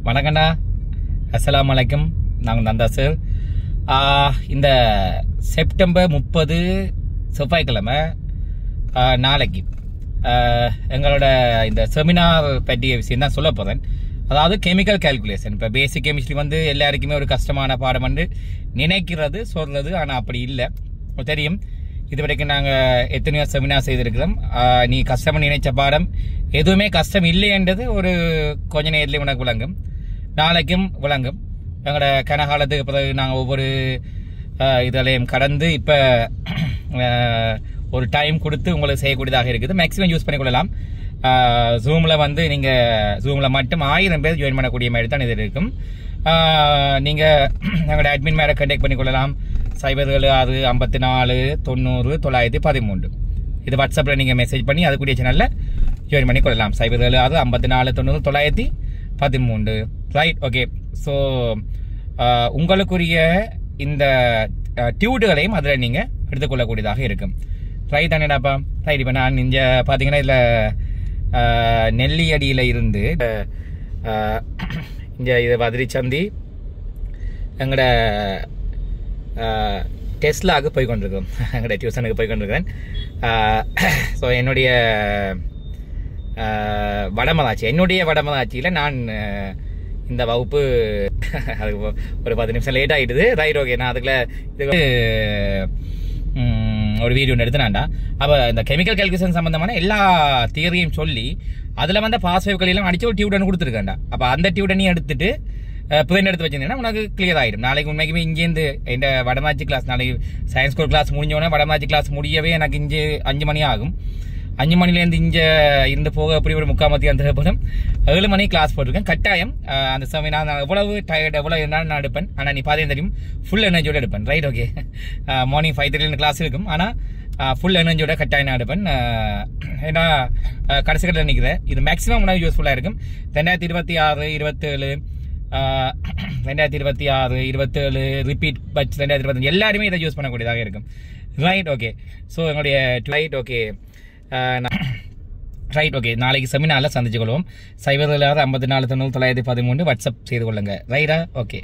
வணக்கண்ணா, அஸ்ஸலாமு அலைக்கும். நாங்கள் நந்தா சார். இந்த செப்டம்பர் 30 செவ்வாய்க்கிழமை நாளைக்கு எங்களோட இந்த செமினார் பற்றிய விஷயம் தான் சொல்ல போகிறேன். அதாவது கெமிக்கல் கால்குலேஷன். இப்போ பேசிக் கெமிஸ்ட்ரி வந்து எல்லாருக்குமே ஒரு கஷ்டமான பாடம் வந்து நினைக்கிறது சொல்றது, ஆனால் அப்படி இல்லை. தெரியும், இது வரைக்கும் நாங்கள் எத்தனையோ செமினார் செய்திருக்கிறோம். நீ கஷ்டம் நினைச்ச பாடம் எதுவுமே கஷ்டம் இல்லைன்றது ஒரு கொஞ்ச நேரத்துலேயும் உனக்கு விளங்கும், நாளைக்கும் விளங்கும். எங்களோட கனகாலத்துக்கு பிறகு நாங்கள் ஒவ்வொரு இதழையும் கடந்து இப்போ ஒரு டைம் கொடுத்து உங்களுக்கு செய்யக்கூடியதாக இருக்குது. Maximum use பண்ணிக்கொள்ளலாம். ஜூமில் வந்து நீங்கள் ஜூமில் மட்டும் 1000 பேர் ஜாயின் பண்ணக்கூடிய மாதிரி தான் இது இருக்கும். நீங்கள் எங்களோட அட்மின் மேலே கண்டெக்ட் பண்ணிக்கொள்ளலாம். 075654900913. இது வாட்ஸ்அப்பில் நீங்கள் மெசேஜ் பண்ணி அதுக்குரிய சேனலில் ஜாயின் பண்ணிக்கொள்ளலாம். 075654900913. Right, okay. ஸோ உங்களுக்குரிய இந்த டியூட்டுகளையும் அதில் நீங்கள் எடுத்துக்கொள்ளக்கூடியதாக இருக்கும். ரைட் தானேடாப்பா? ரைட். இப்போ நான் இங்கே பார்த்தீங்கன்னா இதில் நெல்லியடியில் இருந்து இங்கே இது பதிரிச்சந்தி எங்களோட டெஸ்லாவுக்கு போய் கொண்டிருக்கிறோம். எங்களோட டியூஷனுக்கு போய் கொண்டிருக்கிறேன். ஸோ என்னுடைய வடமராட்சியில் நான் இந்த வகுப்பு அது ஒரு 10 நிமிஷம் லேட் ஆகிடுது. Right, okay. நான் அதுக்குள்ள இது ஒரு வீடியோ ஒன்று எடுத்துனாண்டா. அப்போ இந்த கெமிக்கல் கால்குலேஷன் சம்பந்தமான எல்லா தியரியும் சொல்லி அதில் வந்து பாஸ்வேவ்களெல்லாம் அடிச்சு ஒரு டியூடன் கொடுத்துருக்கேன்டா. அப்போ அந்த டியூடனையும் எடுத்துட்டு புதிய எடுத்து வச்சிருந்தீங்கன்னா உனக்கு கிளியர் ஆகிடும். நாளைக்கு உண்மைக்குமே இங்கேருந்து இந்த வடமாச்சி கிளாஸ், நாளைக்கு சயின்ஸ் ஸ்கூல் கிளாஸ் முடிஞ்சோடனே வடமாச்சி கிளாஸ் முடியவே எனக்கு இங்கே 5 மணி ஆகும். 5 மணிலேருந்து இங்கே இருந்து போக அப்படி ஒரு 3/4 மணி தேவைப்படும். 7 மணி கிளாஸ் போட்டிருக்கேன். கட்டாயம் அந்த சமயம் நான் எவ்வளவு டயர்ட் எவ்வளோ இருந்தாலும் நான் எடுப்பேன். ஆனால் நீ பார்த்தே தெரியும், ஃபுல் எனர்ஜியோட எடுப்பேன். Right, okay. மார்னிங் 5:30 கிளாஸ் இருக்கும். ஆனால் ஃபுல் எனர்ஜியோட கட்டாயம் நான் எடுப்பேன். ஏன்னா கடைசி கட்டில் நிற்கிறேன். இது மேக்ஸிமம் உனக்கு யூஸ்ஃபுல்லாக இருக்கும். 2026, 27, 2027 ரிப்பீட் பட்ச் 2025 எல்லாருமே இதை யூஸ் பண்ணக்கூடியதாக இருக்கும். Right, okay. ஸோ என்னுடைய ரைட், ஓகே. Right, okay. நாளைக்கு செமினாரில் சந்திச்சு கொள்வோம். 075654900913 வாட்ஸ்அப் செய்து கொள்ளுங்க. ரைட்டா? ஓகே.